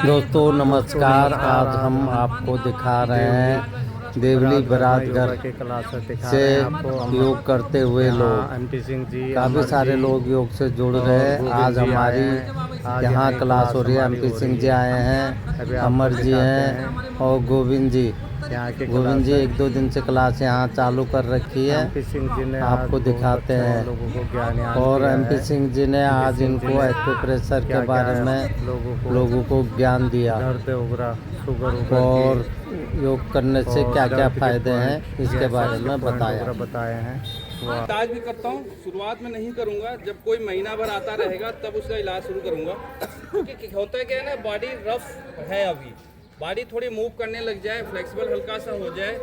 दोस्तों नमस्कार। आज हम आपको दिखा रहे हैं देवली बरातघर से योग करते हुए लोग। काफ़ी सारे लोग योग से जुड़ रहे हैं। आज हमारी यहाँ क्लास हो रही है। MP सिंह जी आए हैं, अमर जी हैं और गोविंद जी। गोविंद जी 1-2 दिन से क्लास यहाँ चालू कर रखी है, आपको दिखाते हैं। और MP सिंह जी ने आज इनको एक्यूप्रेशर के बारे में लोगों को ज्ञान दिया और योग करने से क्या क्या फायदे हैं इसके बारे में बताए हैं। इलाज भी करता हूँ, शुरुआत में नहीं करूँगा, जब कोई महीना भर आता रहेगा तब उसका इलाज शुरू करूँगा। क्योंकि होता है क्या है ना, बॉडी रफ है, अभी बॉडी थोड़ी मूव करने लग जाए, फ्लेक्सिबल हल्का सा हो जाए,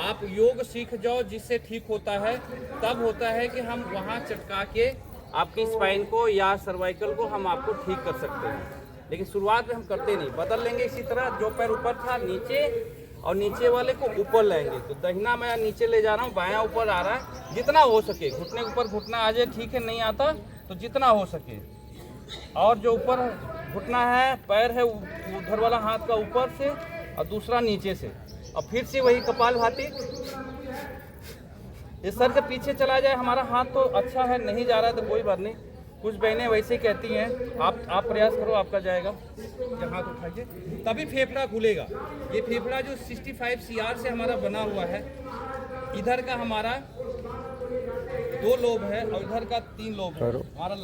आप योग सीख जाओ जिससे ठीक होता है। तब होता है कि हम वहाँ चटका के आपकी स्पाइन को या सर्वाइकल को हम आपको ठीक कर सकते हैं। लेकिन शुरुआत में हम करते नहीं, बदल लेंगे इसी तरह। जो पैर ऊपर था नीचे और नीचे वाले को ऊपर लाएंगे। तो दाहिना मैं नीचे ले जा रहा हूँ, बायां ऊपर आ रहा है। जितना हो सके घुटने के ऊपर घुटना आ जाए, ठीक है, नहीं आता तो जितना हो सके। और जो ऊपर घुटना है, पैर है उधर वाला हाथ का ऊपर से और दूसरा नीचे से। और फिर से वही कपालभाति, इस सर के पीछे चला जाए हमारा हाथ तो अच्छा है, नहीं जा रहा है तो कोई बात नहीं। कुछ बहनें वैसे कहती हैं, आप प्रयास करो, आपका जाएगा। जब हाथ उठाइए तभी फेफड़ा खुलेगा। ये फेफड़ा जो 65 CR से हमारा बना हुआ है, इधर का हमारा 2 लोब है और इधर का 3 लोब है। हमारा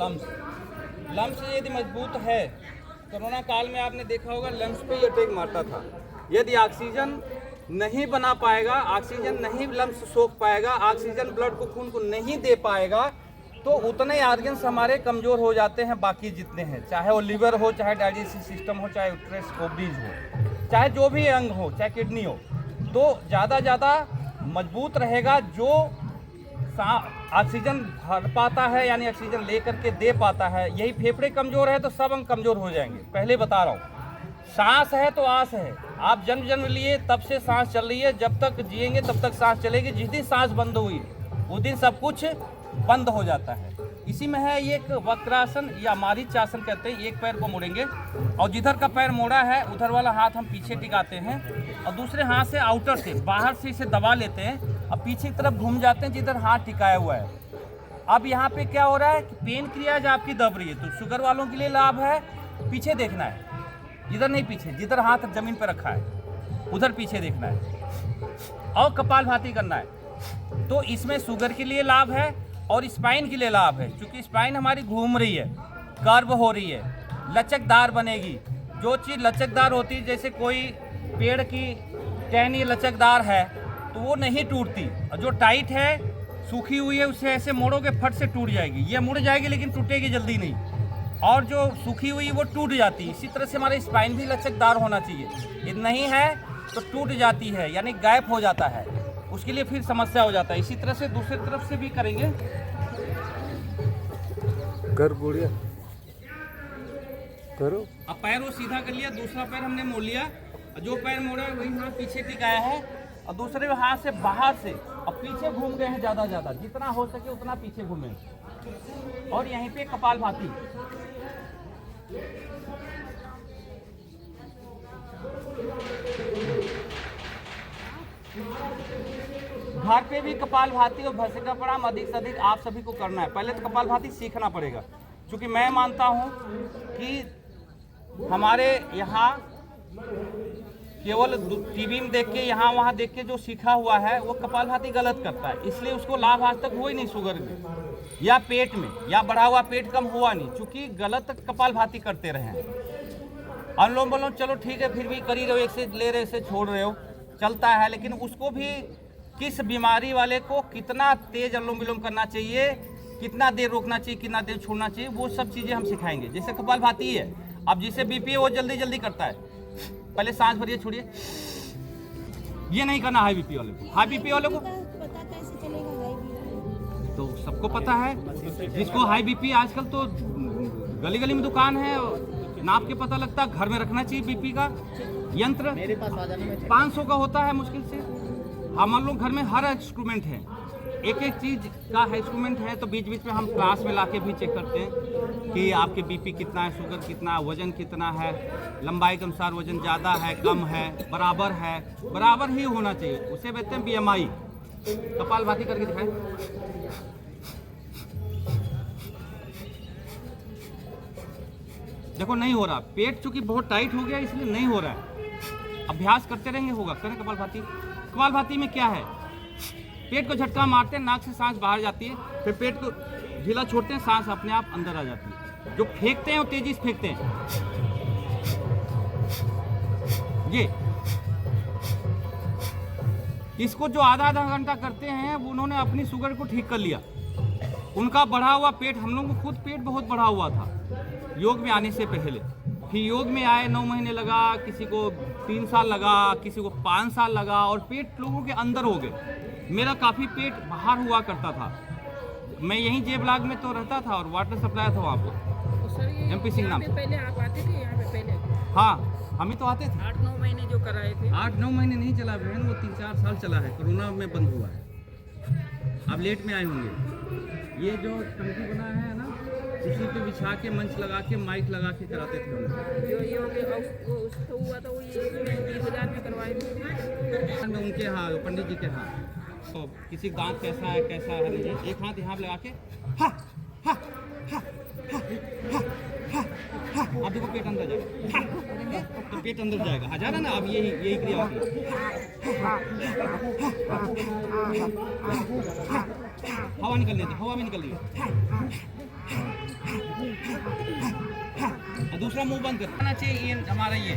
लम्स यदि मजबूत है, कोरोना काल में आपने देखा होगा लम्स पे अटैक मारता था। यदि ऑक्सीजन नहीं बना पाएगा, ऑक्सीजन नहीं लम्स सोख पाएगा, ऑक्सीजन ब्लड को, खून को नहीं दे पाएगा, तो उतने ऑर्गन्स हमारे कमज़ोर हो जाते हैं। बाकी जितने हैं, चाहे वो लिवर हो, चाहे डाइजेस्टिव सिस्टम हो, चाहे यूट्रस ओवरीज हो, चाहे जो भी अंग हो, चाहे किडनी हो, तो ज़्यादा मजबूत रहेगा जो ऑक्सीजन भर पाता है, यानी ऑक्सीजन ले करके दे पाता है। यही फेफड़े कमज़ोर है तो सब अंग कमज़ोर हो जाएंगे। पहले बता रहा हूँ, सांस है तो आस है। आप जन्म लिए तब से सांस चल रही है, जब तक जिएंगे तब तक सांस चलेगी। जिस दिन सांस बंद हुई उस दिन सब कुछ बंद हो जाता है। इसी में है ये एक वक्रासन या मारीचासन कहते हैं। एक पैर को मोड़ेंगे और जिधर का पैर मोड़ा है उधर वाला हाथ हम पीछे टिकाते हैं और दूसरे हाथ से आउटर से, बाहर से इसे दबा लेते हैं और पीछे की तरफ घूम जाते हैं जिधर हाथ टिकाया हुआ है। अब यहाँ पे क्या हो रहा है कि पेन क्रिया जो आपकी दब रही है, तो शुगर वालों के लिए लाभ है। पीछे देखना है, इधर नहीं, पीछे जिधर हाथ जमीन पर रखा है उधर पीछे देखना है और कपालभाति करना है। तो इसमें शुगर के लिए लाभ है और स्पाइन के लिए लाभ है। क्योंकि स्पाइन हमारी घूम रही है, कर्व हो रही है, लचकदार बनेगी। जो चीज़ लचकदार होती है, जैसे कोई पेड़ की टहनी लचकदार है तो वो नहीं टूटती, और जो टाइट है, सूखी हुई है, उसे ऐसे मोड़ोगे फट से टूट जाएगी। ये मुड़ जाएगी लेकिन टूटेगी जल्दी नहीं, और जो सूखी हुई वो टूट जाती है। इसी तरह से हमारा स्पाइन भी लचकदार होना चाहिए। ये नहीं है तो टूट जाती है, यानी गैप हो जाता है, उसके लिए फिर समस्या हो जाता है। इसी तरह से दूसरी तरफ से भी करेंगे। कर गुड़िया करो। अब पैर वो सीधा कर लिया, दूसरा पैर हमने मोड़ लिया, और जो पैर मोड़ा है वही हाथ पीछे टिकाया है और दूसरे हाथ से बाहर से अब पीछे घूम गए हैं। ज़्यादा जितना हो सके उतना पीछे घूमें। और यहीं पे कपालभाति, घर पे भी कपालभाति और भस्त्रिका प्रणाम अधिक से अधिक आप सभी को करना है। पहले तो कपालभाति सीखना पड़ेगा, क्योंकि मैं मानता हूँ कि हमारे यहाँ केवल टीवी में देख के, यहाँ वहाँ देख के जो सीखा हुआ है वो कपालभाति गलत करता है। इसलिए उसको लाभ आज तक हुआ ही नहीं शुगर में या पेट में, या बढ़ा हुआ पेट कम हुआ नहीं, क्योंकि गलत कपालभाति करते रहे हैं। अनुलोम विलोम चलो ठीक है, फिर भी कर ही रहे हो, एक से ले रहे से छोड़ रहे हो, चलता है। लेकिन उसको भी किस बीमारी वाले को कितना तेज अनुलोम विलोम करना चाहिए, कितना देर रोकना चाहिए, कितना देर छोड़ना चाहिए, वो सब चीज़ें हम सिखाएंगे। जैसे कपालभाति है, अब जिसे BP है वो जल्दी करता है। पहले सांस भरिए, छोड़िए, ये नहीं करना हाई BP वाले को। हाई BP वाले को तो सबको पता है, जिसको हाई BP, आजकल तो गली में दुकान है, नाप के पता लगता है। घर में रखना चाहिए BP का यंत्र। मेरे पास 500 का होता है मुश्किल से। हम लोग घर में हर इंस्ट्रूमेंट है, एक एक चीज का इंस्ट्रूमेंट है, तो बीच बीच में हम क्लास में लाके भी चेक करते हैं कि आपके बीपी कितना है, शुगर कितना है, वजन कितना है, लंबाई के अनुसार वजन ज़्यादा है, कम है, बराबर है, बराबर ही होना चाहिए, उसे कहते हैं BMI। कपालभाति करके दिखाएं। देखो नहीं हो रहा, पेट चूंकि बहुत टाइट हो गया इसलिए नहीं हो रहा है। अभ्यास करते रहेंगे होगा। करें कपालभाति। कपालभाति में क्या है, पेट को झटका मारते हैं, नाक से सांस बाहर जाती है, फिर पेट को ढीला छोड़ते हैं, सांस अपने आप अंदर आ जाती है। जो फेंकते हैं वो तेजी से फेंकते हैं। ये इसको जो आधा आधा घंटा करते हैं उन्होंने अपनी शुगर को ठीक कर लिया। उनका बढ़ा हुआ पेट, हम लोगों को खुद पेट बहुत बढ़ा हुआ था योग में आने से पहले। फिर योग में आए, 9 महीने लगा, किसी को 3 साल लगा, किसी को 5 साल लगा, और पेट लोगों के अंदर हो गए। मेरा काफ़ी पेट बाहर हुआ करता था। मैं यहीं जे ब्लॉक में तो रहता था और वाटर सप्लाई था वहाँ पर, MP सिंह नाम। पहले आप आते थे यहाँ पे पहले? हाँ, हम ही तो आते थे। 8-9 महीने जो कराए थे। 8-9 महीने नहीं चला बहन, वो 3-4 साल चला है, कोरोना में बंद हुआ है। आप लेट में आए होंगे। ये जो टंकी बना है ना, उसी पे बिछा के मंच लगा के माइक लगा के कराते थे हम लोग। जो ये हो गया वो उसको हुआ था, वो ये 20,000 में करवाए थे। उनके हाँ, पंडित जी के हाँ। तो किसी का दांत कैसा है कैसा है नहीं, एक हाथ यहाँ पे लगा के हा हा हा हा हा हा, अब देखो पेट अंदर जाएगा, हा करेंगे तो पेट अंदर जाएगा। आ जा रहा ना, अब यही क्रिया होती है। हवा निकलने दो, हवा में निकल रही है। दूसरा मुंह बंद करना चाहिए। ये हमारा ये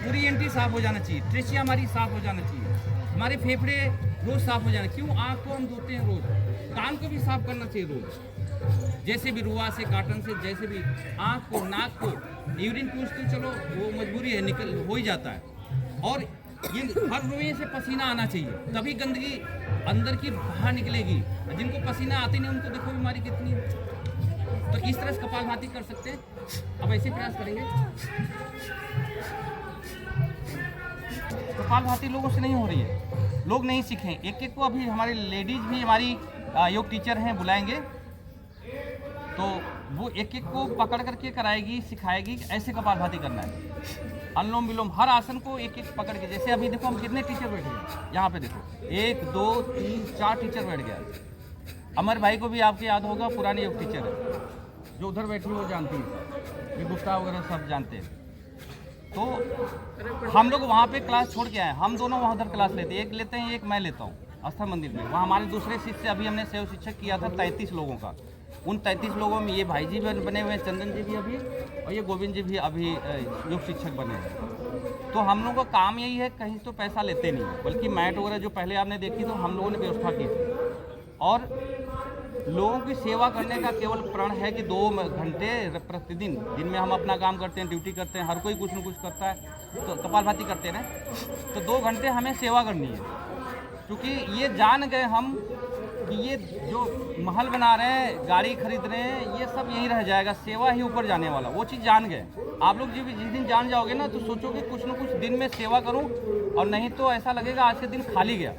पूरी एंट्री साफ हो जाना चाहिए, ट्रेचिया हमारी साफ हो जाना चाहिए, हमारे फेफड़े रोज साफ हो जाना। क्यों? आँख को हम धोते हैं रोज, कान को भी साफ करना चाहिए रोज, जैसे भी रुआ से, काटन से, जैसे भी। आँख को, नाक को, यूरिन पूछ तो चलो वो मजबूरी है, निकल हो ही जाता है। और ये हर रुए से पसीना आना चाहिए, तभी गंदगी अंदर की बाहर निकलेगी। जिनको पसीना आते नहीं उनको देखो बीमारी कितनी है। तो इस तरह से कपालभाति कर सकते हैं। अब ऐसे प्रयास करेंगे। कपालभाति लोगों से नहीं हो रही है, लोग नहीं सीखें। एक एक को अभी हमारी लेडीज भी हमारी योग टीचर हैं, बुलाएंगे तो वो एक एक को पकड़ करके कराएगी, सिखाएगी कि ऐसे कपालभाति करना है। अनुलोम विलोम हर आसन को एक एक पकड़ के, जैसे अभी देखो हम कितने टीचर बैठे हैं यहाँ पे, देखो 1 2 3 4 टीचर बैठ गया। अमर भाई को भी आपको याद होगा, पुराने योग टीचर है, जो उधर बैठी वो जानती है, ये गुप्ता वगैरह सब जानते हैं। तो हम लोग वहाँ पे क्लास छोड़ के आए, हम दोनों वहाँ उधर क्लास लेते हैं, एक लेते हैं, एक मैं लेता हूँ आस्था मंदिर में। वहाँ हमारे दूसरे शिष्य, अभी हमने सेव शिक्षक किया था 33 लोगों का। उन 33 लोगों में ये भाई जी बने हुए हैं, चंदन जी भी अभी, और ये गोविंद जी भी अभी योग शिक्षक बने हैं। तो हम लोगों का काम यही है, कहीं तो पैसा लेते नहीं है, बल्कि मैट वगैरह जो पहले आपने देखी तो हम लोगों ने व्यवस्था की थी। और लोगों की सेवा करने का केवल प्रण है कि 2 घंटे प्रतिदिन, दिन में हम अपना काम करते हैं, ड्यूटी करते हैं, हर कोई कुछ न कुछ करता है, तो कपालभाति करते हैं, तो 2 घंटे हमें सेवा करनी है। क्योंकि ये जान गए हम कि ये जो महल बना रहे हैं, गाड़ी खरीद रहे हैं, ये सब यहीं रह जाएगा, सेवा ही ऊपर जाने वाला, वो चीज़ जान गए। आप लोग जिस दिन जान जाओगे ना, तो सोचोगे कुछ न कुछ दिन में सेवा करूं, और नहीं तो ऐसा लगेगा आज के दिन खाली गया।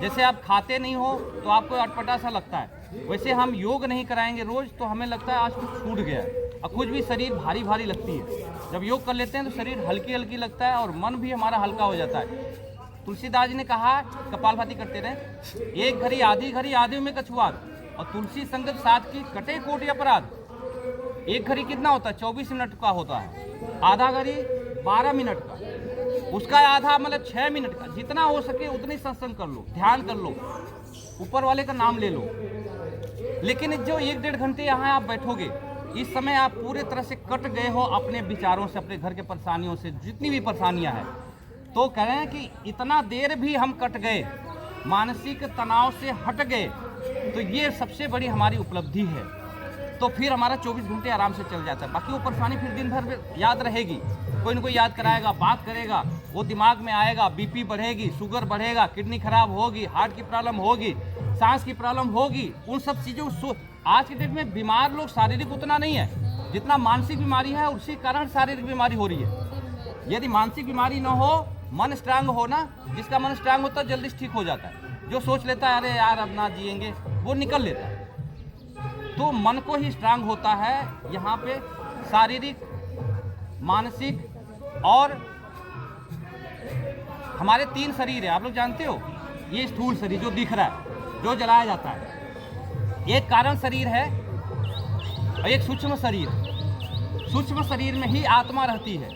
जैसे आप खाते नहीं हो तो आपको अटपटा सा लगता है, वैसे हम योग नहीं कराएंगे रोज तो हमें लगता है आज कुछ छूट गया है, और खुद भी शरीर भारी भारी लगती है। जब योग कर लेते हैं तो शरीर हल्की हल्की लगता है और मन भी हमारा हल्का हो जाता है। तुलसीदास जी ने कहा कपालभाति करते रहे, एक घड़ी आधी में कछुआर, और तुलसी संगत साथ की कटे कोटि अपराध। एक घड़ी कितना होता है? 24 मिनट का होता है, आधा घड़ी 12 मिनट का, उसका आधा मतलब 6 मिनट का। जितना हो सके उतनी सत्संग कर लो, ध्यान कर लो, ऊपर वाले का नाम ले लो। लेकिन जो 1-1.5 घंटे यहाँ आप बैठोगे, इस समय आप पूरे तरह से कट गए हो अपने विचारों से, अपने घर के परेशानियों से, जितनी भी परेशानियां हैं। तो कह रहे हैं कि इतना देर भी हम कट गए, मानसिक तनाव से हट गए, तो ये सबसे बड़ी हमारी उपलब्धि है। तो फिर हमारा 24 घंटे आराम से चल जाता है। बाकी वो परेशानी फिर दिन भर याद रहेगी, कोई ना कोई याद कराएगा, बात करेगा, वो दिमाग में आएगा, बीपी बढ़ेगी, शुगर बढ़ेगा, किडनी खराब होगी, हार्ट की प्रॉब्लम होगी, सांस की प्रॉब्लम होगी। उन सब चीज़ों आज के डेट में बीमार लोग शारीरिक उतना नहीं है जितना मानसिक बीमारी है, उसी कारण शारीरिक बीमारी हो रही है। यदि मानसिक बीमारी ना हो, मन स्ट्रांग हो ना, जिसका मन स्ट्रांग होता है जल्दी ठीक हो जाता है। जो सोच लेता है अरे यार अब ना जिएंगे, वो निकल लेता है। तो मन को ही स्ट्रांग होता है यहाँ पे, शारीरिक, मानसिक और हमारे 3 शरीर है, आप लोग जानते हो। ये स्थूल शरीर जो दिख रहा है, जो जलाया जाता है, एक कारण शरीर है और एक सूक्ष्म शरीर। सूक्ष्म शरीर में ही आत्मा रहती है।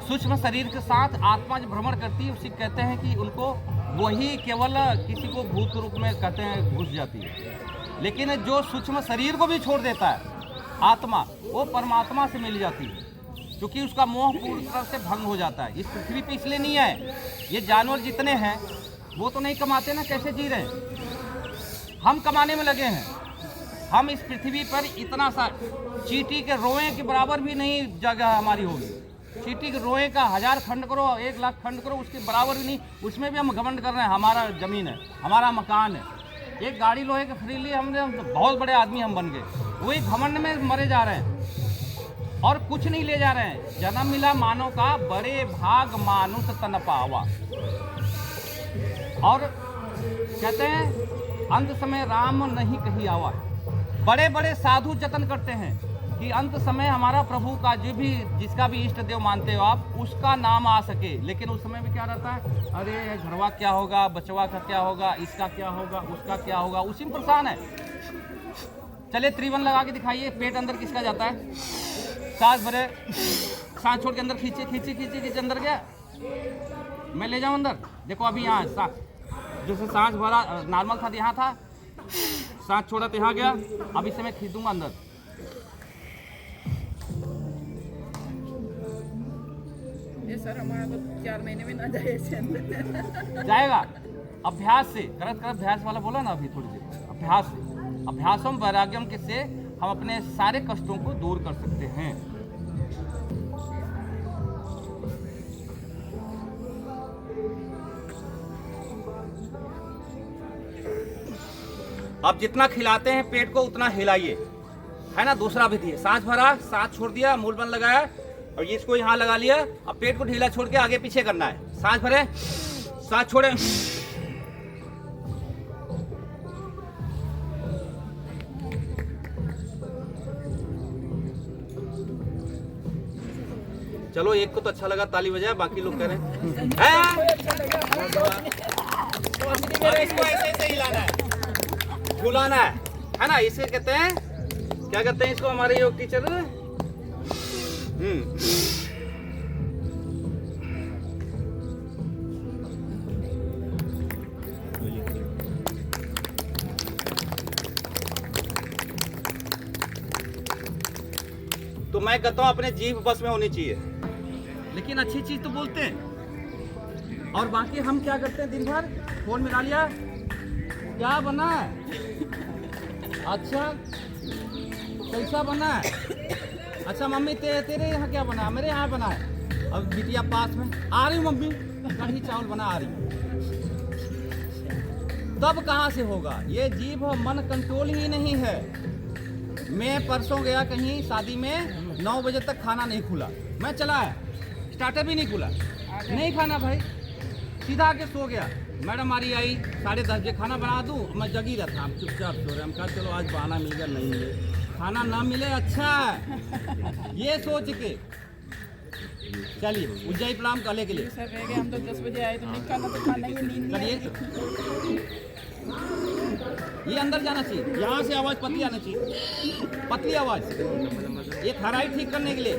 सूक्ष्म शरीर के साथ आत्मा जो भ्रमण करती है उसी कहते हैं कि उनको वही केवल किसी को भूत रूप में कहते हैं घुस जाती है। लेकिन जो सूक्ष्म शरीर को भी छोड़ देता है आत्मा, वो परमात्मा से मिल जाती है, क्योंकि उसका मोह पूरी तरह से भंग हो जाता है। इस पृथ्वी पे इसलिए नहीं है, ये जानवर जितने हैं वो तो नहीं कमाते ना, कैसे जी रहे हैं? हम कमाने में लगे हैं। हम इस पृथ्वी पर इतना सा चींटी के रोए के बराबर भी नहीं जगह हमारी होगी। चींटी के रोए का 1000 खंड करो, 1 लाख खंड करो, उसके बराबर भी नहीं। उसमें भी हम घमंड कर रहे हैं, हमारा जमीन है, हमारा मकान है। एक गाड़ी लोहे की खरीद ली हमने, हम बहुत बड़े आदमी हम बन गए। वही घमंड में मरे जा रहे हैं और कुछ नहीं ले जा रहे हैं। जन्म मिला मानव का, बड़े भाग मानुष तन पावा। और कहते हैं अंत समय राम नहीं कहीं आवा। बड़े बड़े साधु जतन करते हैं कि अंत समय हमारा प्रभु का जो भी, जिसका भी इष्ट देव मानते हो आप, उसका नाम आ सके। लेकिन उस समय में क्या रहता है, अरे घरवा क्या होगा, बचवा का क्या होगा, इसका क्या होगा, उसका क्या होगा, उसी में परेशान है। चले त्रिवन लगा के दिखाइए, पेट अंदर किसका जाता है? सांस भरे, सांस छोड़ के अंदर खींचे खींचे खींचे खींचे, अंदर गया, मैं ले जाऊं अंदर। देखो अभी यहाँ जैसे सांस भरा नॉर्मल था, यहाँ था, सांस छोड़ा तो यहाँ गया, अब इसे मैं खींचूंगा अंदर। ये सर हमारा तो 4 महीने में ना जाए ऐसे अंदर। जाएगा अभ्यास से, करत करत अभ्यास वाला बोला ना अभी थोड़ी देर, अभ्यास से, अभ्यासम वैराग्यम के से हम अपने सारे कष्टों को दूर कर सकते हैं। अब जितना खिलाते हैं पेट को उतना हिलाइए, है ना। दूसरा विधि है, सांस भरा, सांस छोड़ दिया, मूल बंद लगाया और ये इसको यहाँ लगा लिया। अब पेट को ढीला छोड़ के आगे पीछे करना है। सांस भरे, सांस छोड़े, चलो एक को तो अच्छा लगा, ताली बजाए, बाकी लोग कह रहे हैं इसको ऐसे ऐसे हिलाना है, झुलाना है ना। इसे कहते हैं, क्या कहते हैं इसको हमारे योग टीचर? तो मैं कहता हूँ अपने जीभ बस में होनी चाहिए, लेकिन अच्छी चीज तो बोलते हैं। और बाकी हम क्या करते हैं, दिन भर फोन मिला लिया, क्या बना है, अच्छा कैसा बना है, अच्छा मम्मी तेरे यहाँ क्या बना है, मेरे यहाँ बना है। अब बिटिया पास में, आ रही मम्मी कढ़ी चावल बना, आ रही। तब कहाँ से होगा? ये जीभ और मन कंट्रोल ही नहीं है। मैं परसों गया कहीं शादी में, 9 बजे तक खाना नहीं खुला, मैं चला है, स्टार्टर भी नहीं खुला, नहीं खाना भाई, सीधा आके सो गया। मैडम हमारी आई 10:30 बजे, खाना बना दूँ, मैं जगी रहता, हम चुपचाप सो रहे। हम कहा चलो आज बहाना मिल गया, नहीं मिले खाना, ना मिले अच्छा है, ये सोच के चलिए उज्जैन प्रणाम कहने के लिए। सर रह गए, हम तो 10 बजे आए, तो नहीं खाना तो खाना ही, नींद नहीं आई। ये अंदर जाना चाहिए, यहाँ से आवाज़ पतली आना चाहिए, पतली आवाज़, ये थायराइड ठीक करने के लिए।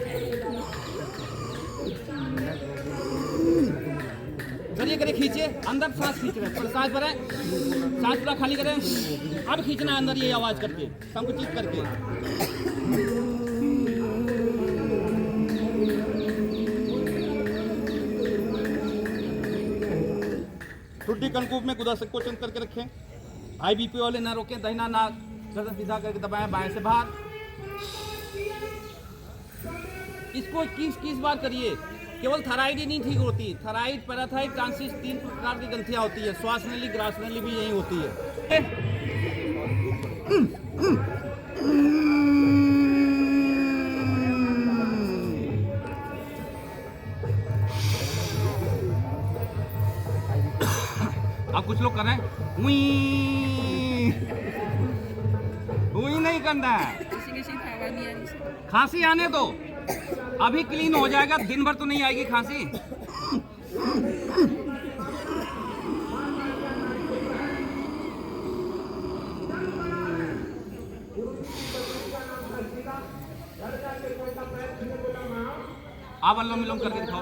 चलिए करें, खींचे अंदर, सांस खींच रहे हैं, सांस भरें, सांस पूरा खाली करें, अब खींचना है अंदर, ये आवाज़ करके, संकुचित करके। ठुड्डी कनकूप में गुदा से कोचन करके रखें, हाई बीपी वाले ना रोकें, दाहिना नाक गर्दन सीधा करके दबाएं, बाएं से बाहर। इसको 21 बार करिए। केवल थायराइड ही नहीं ठीक होती, थायराइड, पैराथाइड, ट्रांसिस, 3 प्रकार की ग्रंथियां होती है, श्वास नली, ग्रास नली भी यही होती है। अब कुछ लोग कर रहे हैं उई उई, नहीं करना है। किसी किसी खावा नहीं आ रही सर। खांसी आने दो, अभी क्लीन हो जाएगा, दिन भर तो नहीं आएगी खांसी। अब अनुलोम विलोम करके दिखाओ।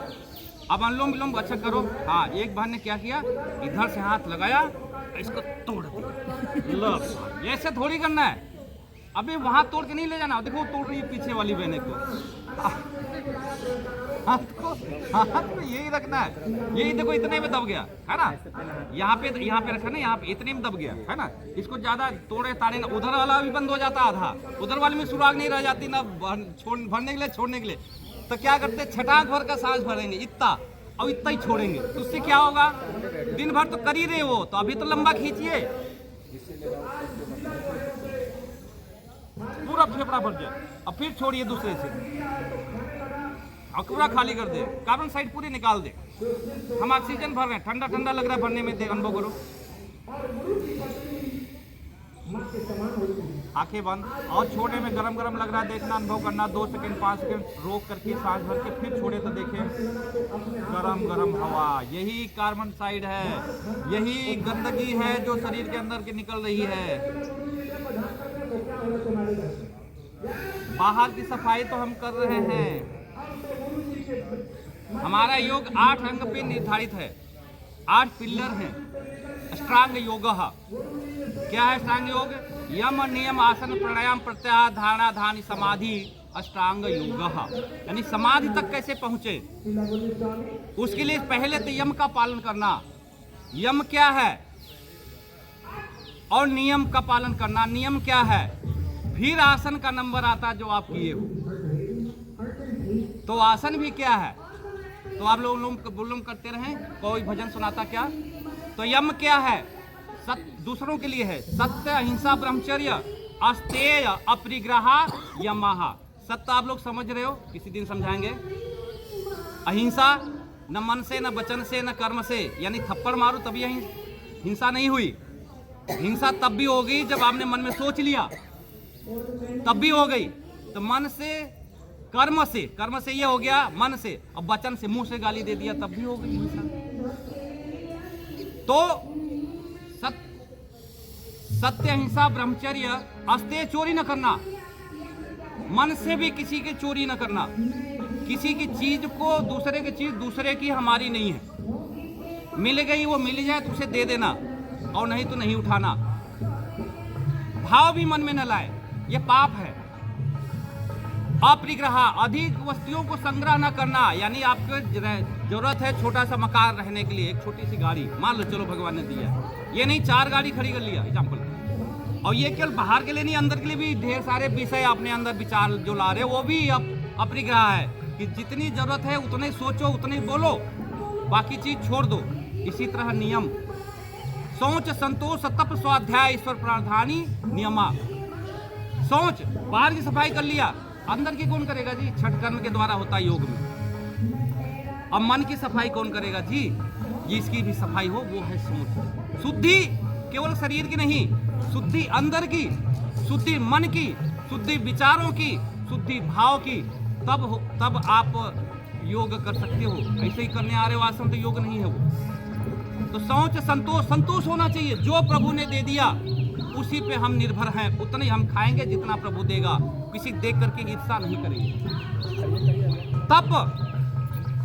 अब अनुलोम विलोम अच्छा करो। हाँ, एक बहन ने क्या किया, इधर से हाथ लगाया, इसको तोड़ दिया। लो, ऐसे थोड़ी करना है। अबे वहां तोड़ के नहीं ले जाना। देखो तोड़ रही है पीछे वाली बहने को। हाथ में यही रखना है। यही देखो, इतने में दब गया है ना। यहाँ पे रखा ना, यहाँ पे इतने में दब गया है ना। इसको ज्यादा तोड़े ताड़े ना। उधर वाला भी बंद हो जाता आधा, उधर वाले में सुराग नहीं रह जाती ना, भरने के लिए छोड़ने के लिए। तो क्या करते, छटाक भर का सांस भरेंगे इतना, और इतना ही छोड़ेंगे। तो उससे क्या होगा, दिन भर तो कर ही रहे हो, तो अभी तो लंबा खींचिए, पूरा फेफड़ा भर जाए, और फिर छोड़िए दूसरे से, और पूरा खाली कर दे, कार्बन साइड पूरी निकाल दे। हम ऑक्सीजन भर रहे हैं, ठंडा ठंडा लग रहा है भरने में, दे अनुभव करो। आंखें बंद, और छोड़ने में गरम गरम लग रहा है, देखना, अनुभव करना। 2 सेकंड 5 सेकंड रोक करके सांस भर के फिर छोड़े तो देखें गरम गरम हवा। यही कार्बन साइड है, यही गंदगी है जो शरीर के अंदर की निकल रही है। बाहर की सफाई तो हम कर रहे हैं। हमारा योग 8 अंग पे निर्धारित है, 8 पिलर हैं। अष्टांग योग क्या है? अष्टांग योग यम नियम आसन प्राणायाम प्रत्याहार धारणा ध्यान समाधि अष्टांग योग, यानी समाधि तक कैसे पहुंचे, उसके लिए पहले तो यम का पालन करना। यम क्या है और नियम का पालन करना। नियम क्या है, फिर आसन का नंबर आता जो आप किए हो। तो आसन भी क्या है, तो आप लोग करते रहें। कोई भजन सुनाता क्या? तो यम क्या है, दूसरों के लिए है। सत्य अहिंसा ब्रह्मचर्य अस्तेय अपरिग्रह यमः। सत्य आप लोग समझ रहे हो, किसी दिन समझाएंगे। अहिंसा, न मन से, न वचन से, न कर्म से, यानी थप्पड़ मारो तभी हिंसा नहीं हुई। हिंसा तब भी हो गई जब आपने मन में सोच लिया, तब भी हो गई। तो मन से, कर्म से ये हो गया मन से, और वचन से, मुंह से गाली दे दिया, तब भी हो गई हिंसा। तो सत्य अहिंसा ब्रह्मचर्य अस्तेय, चोरी न करना। मन से भी किसी की चोरी न करना। किसी की चीज को, दूसरे की चीज दूसरे की हमारी नहीं है। मिल गई वो मिल जाए तो उसे दे देना, और नहीं तो नहीं उठाना। भाव भी मन में न लाए, ये पाप है। अपरिग्रह, अधिक वस्तुओं को संग्रह न करना, यानी आपको जरूरत है छोटा सा मकान रहने के लिए, एक छोटी सी गाड़ी मान लो, चलो भगवान ने दिया, ये नहीं 4 गाड़ी खड़ी कर लिया एग्जाम्पल। और ये केवल बाहर के लिए नहीं, अंदर के लिए भी ढेर सारे विषय अपने अंदर विचार जो ला रहे, वो भी अपरिग्रह है कि जितनी जरूरत है उतने सोचो, उतने बोलो, बाकी चीज छोड़ दो। इसी तरह नियम, सोच संतोष तप स्वाध्याय ईश्वर प्रार्थानी नियमा। सोच, बाहर की सफाई कर लिया, अंदर की कौन करेगा जी? छठ कर्म के द्वारा होता है योग में। अब मन की सफाई कौन करेगा जी? जिसकी भी सफाई हो वो है सोच। शुद्धि केवल शरीर की नहीं, शुद्धि अंदर की, शुद्धि मन की, शुद्धि विचारों की, शुद्धि भाव की, तब आप योग कर सकते हो। ऐसे ही करने आ रहे हो आसन, तो योग नहीं है वो। तो सोच संतोष होना चाहिए। जो प्रभु ने दे दिया उसी पे हम निर्भर हैं, उतने हम खाएंगे जितना प्रभु देगा। किसी देख करके ईर्षा नहीं करेंगे। तप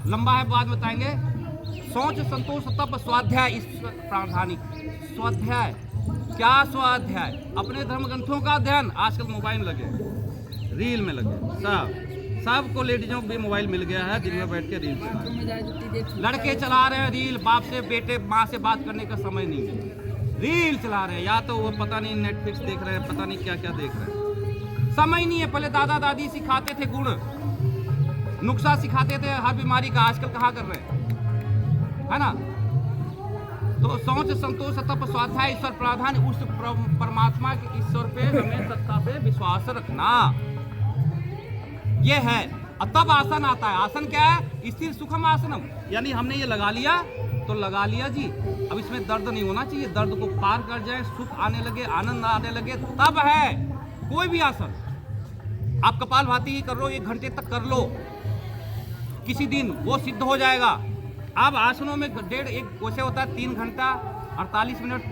लंबा है, बाद में बताएंगे। सोच संतोष तप स्वाध्याय ईश्वर प्रार्थानी। स्वाध्याय क्या? स्वाध्याय अपने धर्म ग्रंथों का अध्ययन। आजकल मोबाइल लगे, रील में लगे, सबको लेडीजों को भी मोबाइल मिल गया है, दिन में बैठ के रील चला रहे हैं। लड़के चला रहे हैं रील, बाप से बेटे माँ से बात करने का समय नहीं है, रील चला रहे हैं। या तो वो पता नहीं नेटफ्लिक्स देख रहे हैं, पता नहीं क्या क्या देख रहे हैं, समय नहीं है। पहले दादा दादी सिखाते थे गुण, नुस्खा सिखाते थे हर बीमारी का, आजकल कहाँ कर रहे हैं, है ना। तो सोच संतोष तप स्वाध्याय ईश्वर प्रावधान, उस परमात्मा के ईश्वर पे हमें सत्ता पे विश्वास रखना, ये है। और तब आसन आता है। आसन क्या है? स्थिर सुखम आसनम, यानी हमने ये लगा लिया, तो लगा लिया जी। अब इसमें दर्द नहीं होना चाहिए, दर्द को पार कर जाए, सुख आने लगे, आनंद आने लगे, तब है कोई भी आसन। आप कपालभाति ही कर लो, 1 घंटे तक कर लो, किसी दिन वो सिद्ध हो जाएगा। अब आसनों में 1.5 वैसे होता है 3 घंटा 48 मिनट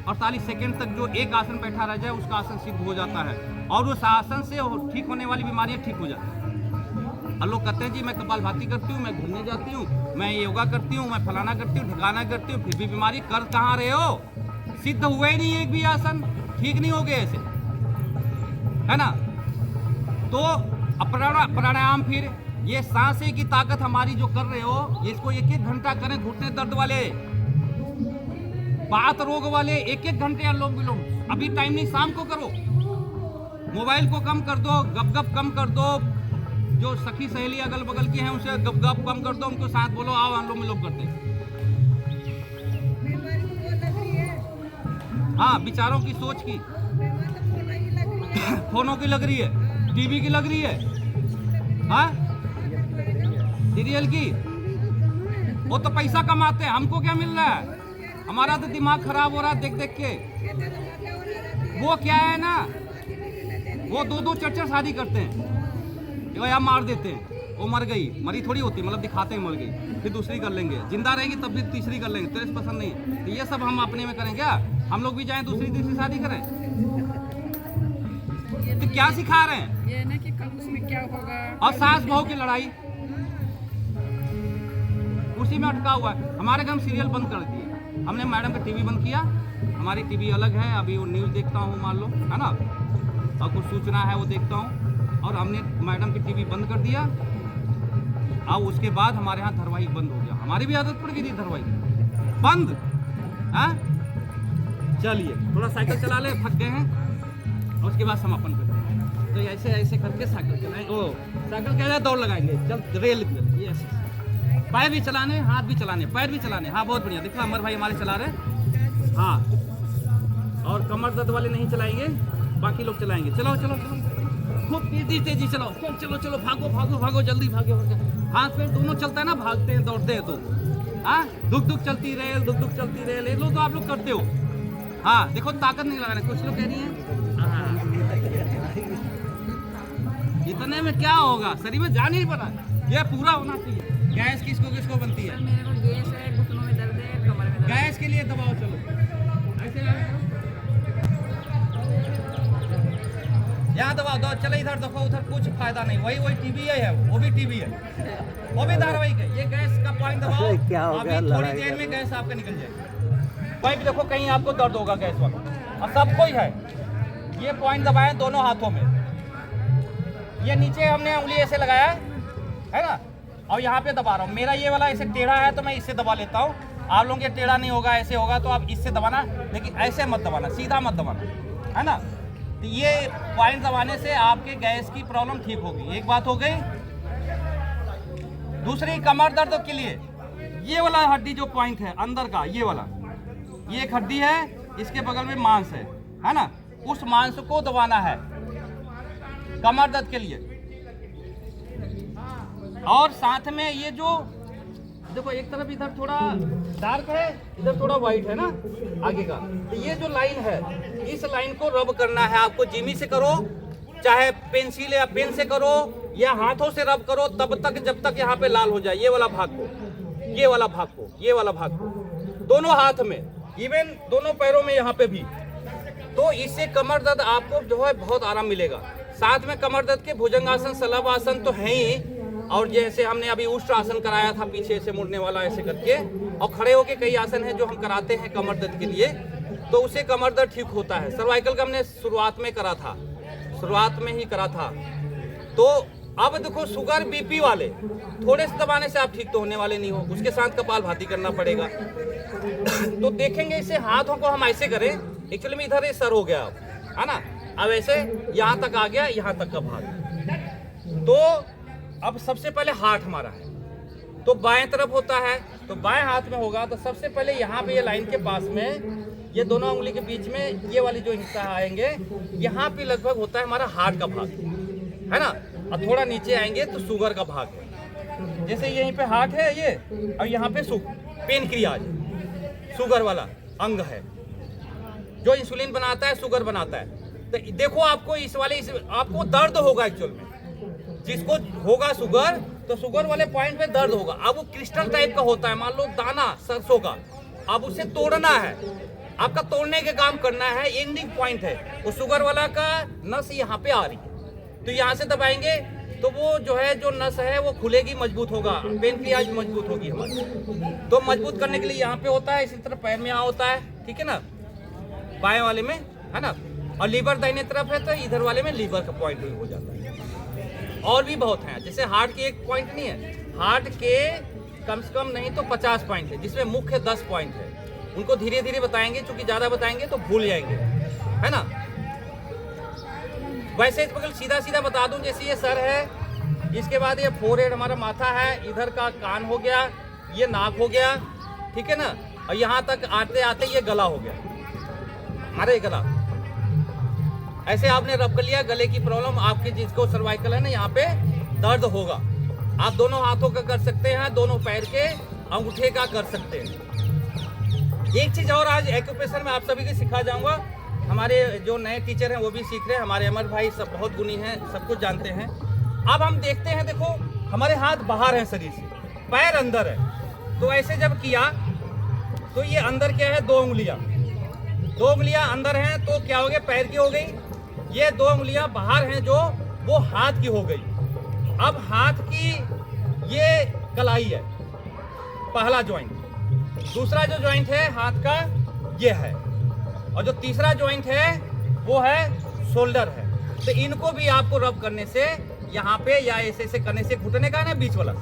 48 सेकेंड तक जो एक आसन बैठा रह जाए उसका आसन सिद्ध हो जाता है, और उस आसन से ठीक होने वाली बीमारियां ठीक हो जाती हैं। और लोग कहते हैं जी मैं कपालभाति करती हूँ, मैं घूमने जाती हूँ, मैं योगा करती हूँ, मैं फलाना करती हूँ, ठिकाना करती हूँ, फिर भी बीमारी कर कहाँ रहे हो? सिद्ध हुआ ही नहीं एक भी आसन, ठीक नहीं हो गए ऐसे, है ना। तो प्राणायाम, फिर ये सांसें की ताकत हमारी जो कर रहे हो, इसको 1-1 घंटा करें। घुटने दर्द वाले, बात रोग वाले 1-1 घंटे अनुलोम विलोम। अभी टाइम नहीं, शाम को करो। मोबाइल को कम कर दो, गप कम कर दो, जो सखी सहेली अगल बगल की हैं उनसे गप कम कर दो, उनको साथ बोलो आओ अनुलोम विलोम करते। हाँ, विचारों की, सोच की, फोनों की लग रही है, टीवी की लग रही है, हाँ, सीरियल की। वो तो पैसा कमाते हैं, हमको क्या मिल रहा है? हमारा तो दिमाग खराब हो रहा है देख देख के। वो क्या है ना, वो 2-2 4-4 शादी करते हैं, या मार देते हैं। वो मर गई, मरी थोड़ी होती, मतलब दिखाते हैं मर गई, फिर दूसरी कर लेंगे, जिंदा रहेगी तब भी तीसरी कर लेंगे। तेरे से पसंद नहीं, तो ये सब हम अपने में करें क्या? हम लोग भी जाएं दूसरी तीसरी शादी करें? तो क्या सिखा रहे हैं? ये ना कि कल उसमें क्या होगा। और सास बहू की लड़ाई उसी में अटका हुआ है। हमारे घर में सीरियल बंद कर दिए हमने, मैडम का टीवी बंद किया। हमारी टीवी अलग है, अभी वो न्यूज़ देखता हूँ मान लो, है ना, और कुछ सूचना है वो देखता हूँ, और हमने मैडम की टीवी बंद कर दिया। अब उसके बाद हमारे यहाँ धारावाहिक बंद हो गया। हमारी भी आदत पड़ गई थी धारावाहिक बंद। हाँ, चलिए थोड़ा साइकिल चला ले, थक गए हैं, और उसके बाद समापन करते हैं। तो ऐसे ऐसे करके साइकिल चलाएं, ओ साइकिल कह रहे दौड़ लगाएंगे, चल रेल ये ऐसे, पैर भी चलाने, हाथ भी चलाने, पैर भी चलाने। हाँ, बहुत बढ़िया, देखो अमर भाई हमारे चला रहे। हाँ, और कमर दर्द वाले नहीं चलाएंगे, बाकी लोग चलाएंगे। चलो चलो चलो, खूब तेजी चलो, चलो चलो, भागो भागो भागो, जल्दी भागो। हाथ पैर दोनों चलता है ना, भागते हैं दौड़ते हैं तो। हाँ, दुख चलती रेल, दुख चलती रेल, ये लोग तो आप लोग करते हो। हाँ, देखो ताकत नहीं लगा रहे, कुछ लोग कह रही हैं इतने में क्या होगा, शरीर में जान ही पड़ा, ये पूरा होना चाहिए। गैस किसको किसको बनती है? मेरे को गैस है, घुटनों में दर्द है, कमर में दर्द है। गैस के लिए दबाओ, चलो ऐसे यहाँ दबाओ दो, चलो इधर देखो, उधर कुछ फायदा नहीं, वही टीवी है, वो भी टीवी है, वो भी धारावाहिक है। ये गैस का पॉइंट दबाओ, अभी थोड़ी देर में गैस आपका निकल जाएगा। पाइप देखो, कहीं आपको दर्द होगा गैस वाला, और सबको ही है। ये पॉइंट दबाएं दोनों हाथों में, ये नीचे हमने उंगली ऐसे लगाया है ना, और यहाँ पे दबा रहा हूँ। मेरा ये वाला ऐसे टेढ़ा है तो मैं इससे दबा लेता हूँ। आप लोगों के टेढ़ा नहीं होगा, ऐसे होगा तो आप इससे दबाना, लेकिन ऐसे मत दबाना, सीधा मत दबाना, है ना। तो ये पॉइंट दबाने से आपके गैस की प्रॉब्लम ठीक होगी। एक बात हो गई। दूसरी, कमर दर्द के लिए ये वाला हड्डी जो पॉइंट है अंदर का, ये वाला, ये एक हड्डी है, इसके बगल में मांस है ना, उस मांस को दबाना है कमर दर्द के लिए। और साथ में ये जो देखो, एक तरफ इधर थोड़ा डार्क है, इधर थोड़ा व्हाइट है ना आगे का, तो ये जो लाइन है, इस लाइन को रब करना है आपको। जिमी से करो, चाहे पेंसिल या पेन से करो, या हाथों से रब करो, तब तक जब तक यहाँ पे लाल हो जाए। ये वाला भाग को, ये वाला भाग को, ये वाला भाग को, दोनों हाथ में, इवन दोनों पैरों में यहाँ पे भी। तो इससे कमर दर्द आपको जो है बहुत आराम मिलेगा। साथ में कमर दर्द के भुजंगासन, शलभ आसन तो है ही, और जैसे हमने अभी उष्ट्र आसन कराया था, पीछे से मुड़ने वाला ऐसे करके, और खड़े होके कई आसन हैं जो हम कराते हैं कमर दर्द के लिए, तो उससे कमर दर्द ठीक होता है। सर्वाइकल का हमने शुरुआत में करा था, शुरुआत में ही करा था। तो अब देखो, शुगर बीपी वाले थोड़े से दबाने से आप ठीक तो होने वाले नहीं हो, उसके साथ कपालभाति करना पड़ेगा। तो देखेंगे, इसे हाथों को हम ऐसे करें, एक्चुअली में इधर ये सर हो गया अब, है ना, अब ऐसे यहाँ तक आ गया, यहाँ तक का भाग। तो अब सबसे पहले हाथ हमारा है, तो बाएं तरफ होता है, तो बाएं हाथ में होगा, तो सबसे पहले यहाँ पे ये लाइन के पास में, ये दोनों उंगली के बीच में ये वाली जो हिस्सा आएंगे, यहाँ पे लगभग होता है हमारा हार्ट का भाग, है ना। और थोड़ा नीचे आएंगे तो शुगर का भाग है। जैसे यहीं पे हार्ट है ये, और यहाँ पे पेनक्रियाज, शुगर वाला अंग है जो इंसुलिन बनाता है, शुगर बनाता है। तो देखो आपको आपको दर्द होगा एक्चुअल में, जिसको होगा शुगर तो शुगर वाले पॉइंट पे दर्द होगा। अब वो क्रिस्टल टाइप का होता है, मान लो दाना सरसों का, अब उसे तोड़ना है, आपका तोड़ने के काम करना है, एंडिंग पॉइंट है वो शुगर वाला का नस यहाँ पे आ रही है, तो यहाँ से दबाएंगे तो वो जो है जो नस है वो खुलेगी, मजबूत होगा, पेनक्रियाज मजबूत होगी हमारी। तो मजबूत करने के लिए यहाँ पे होता है, इसी तरह पैर में यहाँ होता है, ठीक है ना, बाएं वाले में है ना, और लीवर दाहिने तरफ है तो इधर वाले में लीवर का पॉइंट हो जाता है। और भी बहुत हैं, जैसे हार्ट के एक पॉइंट नहीं है, हार्ट के कम से कम नहीं तो 50 पॉइंट है, जिसमें मुख्य 10 पॉइंट है। उनको धीरे धीरे बताएंगे, क्योंकि ज्यादा बताएंगे तो भूल जाएंगे, है ना। वैसे इस बगल सीधा सीधा बता दूं, जैसे ये सर है, इसके बाद ये फोरहेड हमारा माथा है, इधर का कान हो गया, ये नाक हो गया, ठीक है ना, और यहाँ तक आते आते ये गला हो गया, अरे गला। ऐसे आपने रब कर लिया, गले की प्रॉब्लम आपके जिसको सर्वाइकल है ना, यहाँ पे दर्द होगा। आप दोनों हाथों का कर सकते हैं, दोनों पैर के अंगूठे का कर सकते हैं। एक चीज और आज एक्यूप्रेशर में आप सभी को सिखा जाऊंगा, हमारे जो नए टीचर हैं वो भी सीख रहे हैं, हमारे अमर भाई सब बहुत गुणी हैं, सब कुछ जानते हैं। अब हम देखते हैं, देखो हमारे हाथ बाहर हैं शरीर से, पैर अंदर है, तो ऐसे जब किया तो ये अंदर क्या है, 2 उंगलियां अंदर हैं, तो क्या हो गया, पैर की हो गई। ये 2 उंगलियां बाहर हैं जो वो हाथ की हो गई। अब हाथ की ये कलाई है, पहला ज्वाइंट। दूसरा जो ज्वाइंट है हाथ का ये है, और जो तीसरा ज्वाइंट है वो है शोल्डर है। तो इनको भी आपको रब करने से यहाँ पे या ऐसे ऐसे करने से, घुटने का है ना बीच वाला,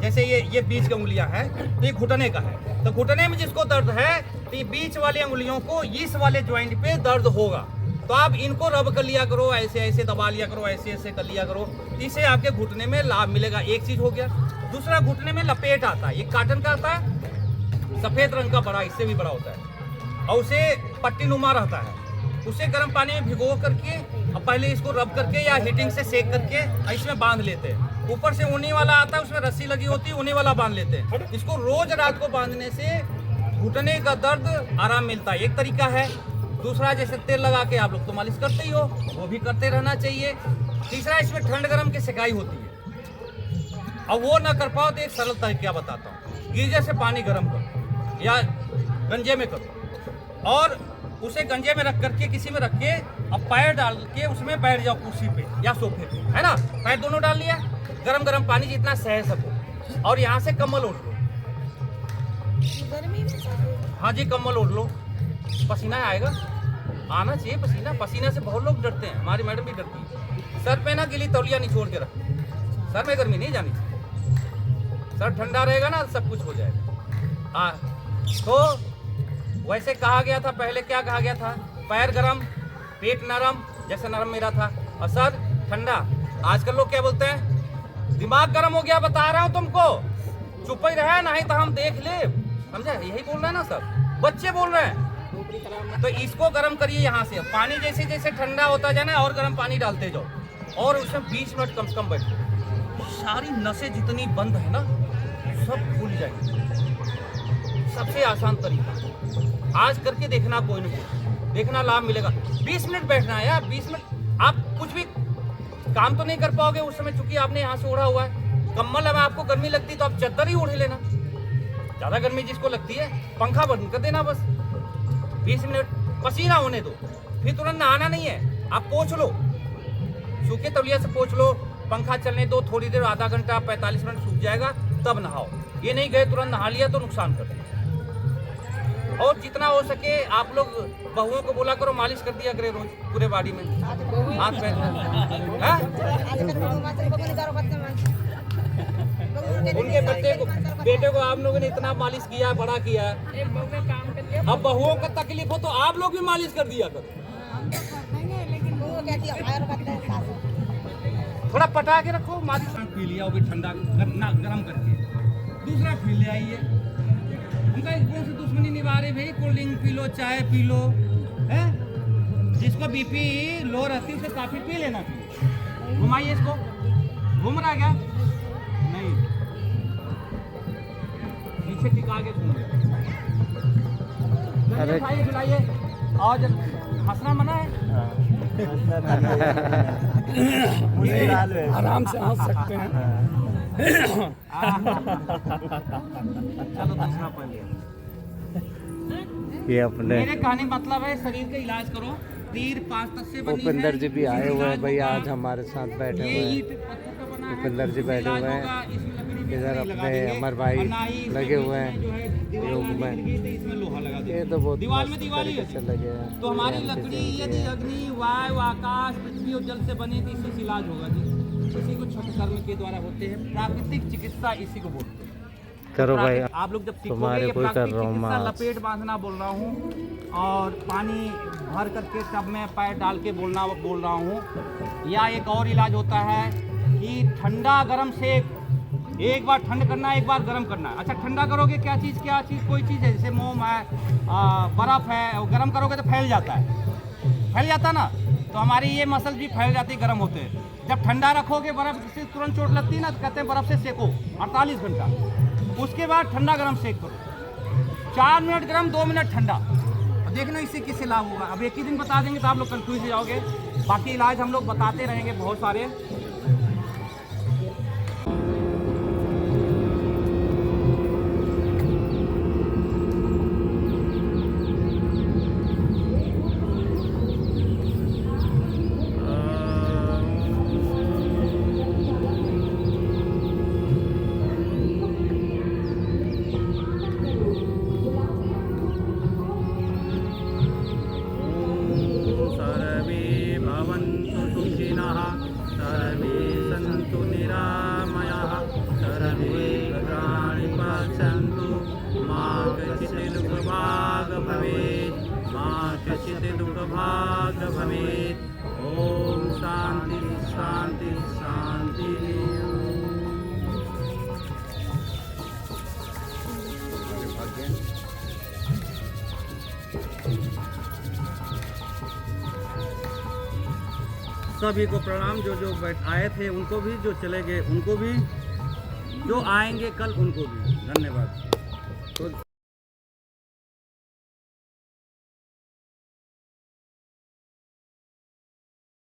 जैसे ये बीच की उंगलियां हैं तो ये घुटने का है, तो घुटने में जिसको दर्द है तो ये बीच वाली उंगलियों को इस वाले ज्वाइंट पे दर्द होगा, तो आप इनको रब कर लिया करो, ऐसे ऐसे दबा लिया करो, ऐसे ऐसे कर लिया करो, इससे आपके घुटने में लाभ मिलेगा। एक चीज हो गया। दूसरा, घुटने में लपेट आता है, ये काटन का आता है, सफेद रंग का बड़ा, इससे भी बड़ा होता है, और उसे पट्टी नुमा रहता है, उसे गर्म पानी में भिगो करके और पहले इसको रब करके या हीटिंग से सेक करके इसमें बांध लेते हैं। ऊपर से ऊनी वाला आता है, उसमें रस्सी लगी होती है, ऊनी वाला बांध लेते हैं। इसको रोज रात को बांधने से घुटने का दर्द आराम मिलता है, एक तरीका है। दूसरा, जैसे तेल लगा के आप लोग तो मालिश करते ही हो, वो भी करते रहना चाहिए। तीसरा, इसमें ठंड गर्म की सिकाई होती है, और वो ना कर पाओ तो एक सरल तरीका बताता हूँ, गीजर से पानी गर्म करो या गंजे में करो, और उसे गंजे में रख करके किसी में रख के अब पैर डाल के उसमें बैठ जाओ, कुर्सी पे या सोफे पे, है ना, पैर दोनों डाल लिया, गरम गरम पानी जितना सह सको, और यहाँ से कम्बल ओढ़ लो। हाँ जी, कम्बल ओढ़ लो, पसीना आएगा, आना चाहिए पसीना, पसीना से बहुत लोग डरते हैं, हमारी मैडम भी डरती है। सर पे ना गिली तौलिया निचोड़ के रखो, सर में गर्मी नहीं जानी चाहिए, सर ठंडा रहेगा ना सब कुछ हो जाएगा। हाँ, तो वैसे कहा गया था, पहले क्या कहा गया था, पैर गरम, पेट नरम, जैसे नरम मेरा था, और सर ठंडा। आजकल लोग क्या बोलते हैं, दिमाग गर्म हो गया, बता रहा हूँ तुमको, चुप ही रहे, नहीं तो हम देख ले, समझे, यही बोल रहे हैं ना सर, बच्चे बोल रहे हैं। तो इसको गर्म करिए, यहाँ से पानी जैसे जैसे ठंडा होता जाए ना, और गर्म पानी डालते जाओ, और उसमें 20 मिनट कम से कम बैठो, सारी नसें जितनी बंद है ना सब खुल जाएगी। सबसे आसान तरीका, आज करके देखना, कोई ना कोई देखना, लाभ मिलेगा। 20 मिनट बैठना है यार, 20 मिनट। आप कुछ भी काम तो नहीं कर पाओगे उस समय, चूंकि आपने यहाँ से ओढ़ा हुआ है। कम्बल में आपको गर्मी लगती तो आप चद्दर ही ओढ़ लेना, ज्यादा गर्मी जिसको लगती है पंखा बंद कर देना बस। 20 मिनट पसीना होने दो, फिर तुरंत नहाना नहीं है, आप पोंछ लो, सूखे तौलिया से पोंछ लो, पंखा चलने दो थोड़ी देर, आधा घंटा 45 मिनट सूख जाएगा, तब नहाओ। ये नहीं गए तुरंत नहा लिया तो नुकसान कर देगा। और जितना हो सके आप लोग बहुओं को बोला करो, मालिश कर दिया करे रोज पूरे बॉडी में, हाथ पैर में। उनके बेटे को आप लोगों ने इतना मालिश किया, बड़ा किया, अब बहुओं को तकलीफ हो तो आप लोग भी मालिश कर दिया करो, थोड़ा पटा के रखो, मालिश पी लिया, वो भी ठंडा गर्म करके। दूसरा फील ले आइए, उनका कौन सी दुश्मनी निभा रहे भाई, कोल्ड ड्रिंक पी लो, चाय पी लो, है, जिसको बीपी लो रहती है उसे काफी पी लेना चाहिए। घुमाइए इसको, घूम रहा क्या, नहीं, से टिका के सुनिए। अरे। खाइए खिलाइए और जब हंसना मना है। आराम से हंस सकते हैं। चलो दूसरा पहले। ये अपने मेरे कहने का मतलब है शरीर का इलाज करो। तीर 5 तस्से बनी है। उपेंद्र जी भी आए हुए हैं भाई, इलाज आज होगा। हमारे साथ बैठे ये हुए हैं। ईंट पत्थर का बना है। उपेंद्र जी बैठे इलाज हुए हैं। होगा, इसमें लकड़ी भी इधर लगा अपने देंगे। अमर भाई और ना ही इसमें लगे बीच हुए में हैं जो है दीवार योग बनाने में। की लगी, तो इसमें लोहा लगा देंगे। ये तो बहुत दीवार में मस्त दीवार ही तरीके से है। लगे हैं। तो हमारी ये लकड़ी MTC यदि है। अग्नि वायु आकाश पृथ्वी और जल से बनी, तो इसी से इलाज होगा जी। इसी को छठ कर्म के द्वारा होते हैं। प्राकृतिक चिकित्सा इसी को बोलते हैं। करो भाई, आप लोग जब सीखोगे तुम्हारे ये कोई कर प्राकृतिक रहा हूँ चिकित्सा, मैं आज। लपेट बांधना बोल रहा हूँ और पानी भर करके टब में पैर डाल के बोल रहा हूँ। या एक और इलाज होता है कि ठंडा गरम सेक, एक बार ठंड करना है, एक बार गर्म करना है। अच्छा, ठंडा करोगे क्या चीज़ कोई चीज़ है, जैसे मोम है, बर्फ़ है, और गर्म करोगे तो फैल जाता है ना, तो हमारी ये मसल भी फैल जाती है, गर्म होते हैं। जब ठंडा रखोगे, बर्फ़ से तुरंत चोट लगती है ना, तो कहते हैं बर्फ़ से सेको 48 घंटा, उसके बाद ठंडा गरम सेक करो। 4 मिनट गरम, 2 मिनट ठंडा। देखना इससे किससे लाभ होगा। अब एक ही दिन बता देंगे तो आप लोग कंफ्यूज हो जाओगे। बाकी इलाज हम लोग बताते रहेंगे बहुत सारे। सर्वे भवन्तु सुखिनः, सर्वे सन्तु निरामयाः, सर्वे भद्राणि पश्यन्तु, मा कश्चित् दुःखभाग् भवेत्, मा कश्चित् दुःखभाग् भवेत्। ॐ शान्ति शान्ति शान्ति। सभी को प्रणाम। जो आए थे उनको भी, जो चले गए उनको भी, जो आएंगे कल उनको भी धन्यवाद। तो